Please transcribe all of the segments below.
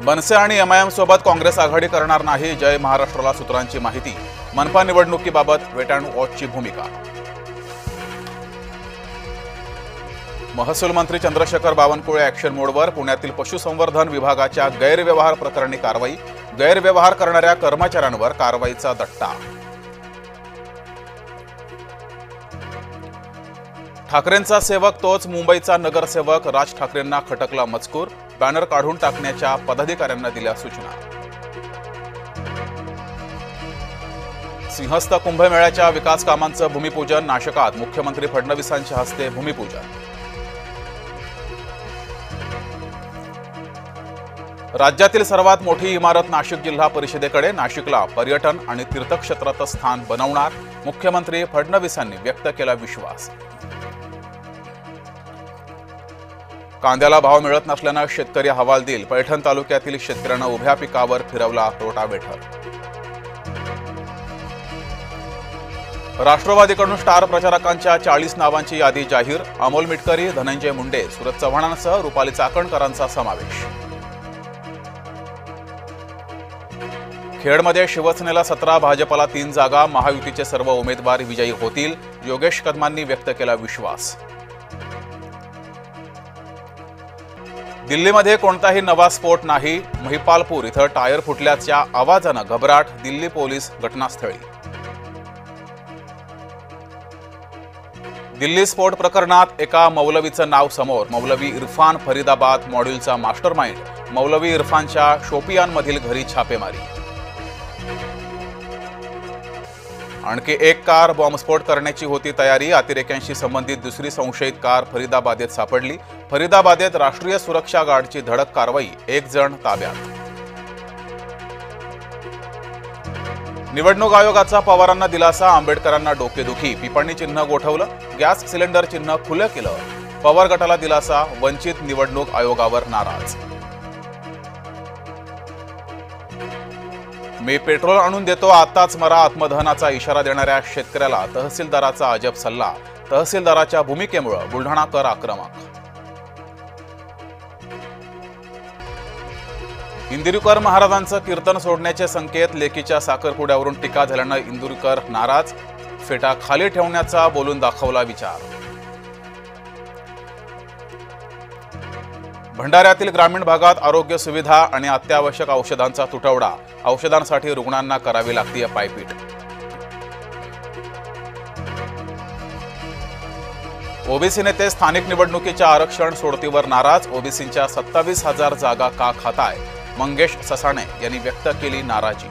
बनसे आणि एमआयएम सोबत काँग्रेस आघाडी करणार नाही, जय महाराष्ट्राला सूत्रांची माहिती। मनपा निवडणुकीबाबत वेट अँड वॉचची भूमिका। महसूल मंत्री चंद्रशेखर बावनकुळे ॲक्शन मोडवर। पुण्यातील पशुसंवर्धन विभागाच्या गैरव्यवहार प्रकरणी कारवाई। गैरव्यवहार करणाऱ्या कर्मचाऱ्यांवर कारवाईचा दट्टा। ठाकरेंचा सेवक तोच मुंबईचा नगरसेवक। राज ठाकरेंना खटकला मजकूर। बॅनर काढून टाकण्याच्या पदाधिकाऱ्यांना दिल्या सूचना। सिंहस्थ कुंभमेळ्याच्या विकास कामांचं भूमिपूजन नाशिकात। मुख्यमंत्री फडणवीसांच्या हस्ते भूमिपूजन। राज्यातील सर्वात मोठी इमारत नाशिक जिल्हा परिषदेकडे। नाशिकला पर्यटन आणि तीर्थक्षेत्राचं स्थान बनवणार। मुख्यमंत्री फडणवीसांनी व्यक्त केला विश्वास। कांद्याला भाव मिळत नसल्यानं शेतकरी हवालदिल। पैठण तालुक्यातील शेतकऱ्यांना उभ्या पिकावर फिरवला रोटावेटर। राष्ट्रवादीकडून स्टार प्रचारकांच्या 40 नावांची यादी जाहीर। अमोल मिटकरी, धनंजय मुंडे, सुरज चव्हाणांसह रुपाली चाकणकरांचा समावेश। खेडमध्ये शिवसेनेला 17, भाजपला 3 जागा। महायुतीचे सर्व उमेदवार विजयी होतील। योगेश कदमांनी व्यक्त केला विश्वास। दिल्लीमध्ये कोणताही नवा स्फोट नाही। महिपालपूर इथं टायर फुटल्याच्या आवाजानं घबराट। दिल्ली पोलीस घटनास्थळी। दिल्ली स्फोट प्रकरणात एका मौलवीचं नाव समोर। मौलवी इरफान फरीदाबाद मॉड्यूलचा मास्टरमाइंड। मौलवी इरफानच्या शोपियानमधील घरी छापेमारी। आणखी एक कार बॉम्बस्फोट करण्याची होती तयारी। अतिरेक्यांशी संबंधित दुसरी संशयित कार फरीदाबादेत सापडली। फरीदाबादेत राष्ट्रीय सुरक्षा गार्डची धडक कारवाई। 1 जण ताब्यात। निवडणूक आयोगाचा पवारांना दिलासा। आंबेडकरांना डोकेदुखी। पिपाणी चिन्ह गोठवलं। गॅस सिलेंडर चिन्ह खुलं केलं। पवार गटाला दिलासा। वंचित निवडणूक आयोगावर नाराज। मी पेट्रोल आणून देतो, आताच मरा। आत्मदहनाचा इशारा देणाऱ्या शेतकऱ्याला तहसीलदाराचा अजब सल्ला। तहसीलदाराच्या भूमिकेमुळे बुलढाणाकर आक्रमक। इंदुरीकर महाराजांचं कीर्तन सोडण्याचे संकेत। लेकीच्या साखरपुड्यावरून टीका झाल्यानं इंदुरीकर नाराज। फेटा खाली ठेवण्याचा बोलून दाखवला विचार। भंडाऱ्यातील ग्रामीण भागात आरोग्य सुविधा आणि अत्यावश्यक औषधांचा तुटवडा। औषधांसाठी रुग्णांना करावी लागतीय पायपीट। ओबीसी नेते स्थानिक निवडणुकीच्या आरक्षण सोडतीवर नाराज। ओबीसींच्या 27,000 जागा का खाताय? मंगेश ससाणे यांनी व्यक्त केली नाराजी।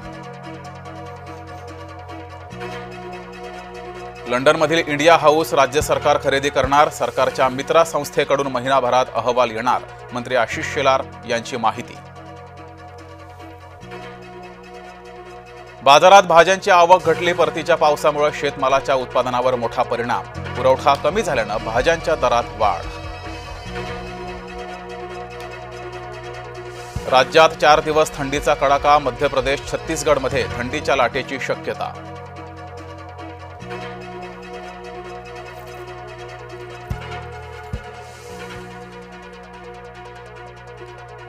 लंडनमधील इंडिया हाऊस राज्य सरकार खरेदी करणार। सरकारच्या मित्रा संस्थेकडून महिनाभरात अहवाल येणार। मंत्री आशिष शेलार यांची माहिती। बाजारात भाज्यांची आवक घटली। परतीच्या पावसामुळे शेतमालाच्या उत्पादनावर मोठा परिणाम। पुरवठा कमी झाल्यानं भाज्यांच्या दरात वाढ। राज्यात 4 दिवस थंडीचा कडाका। मध्य प्रदेश, छत्तीसगडमध्ये थंडीच्या लाटेची शक्यता।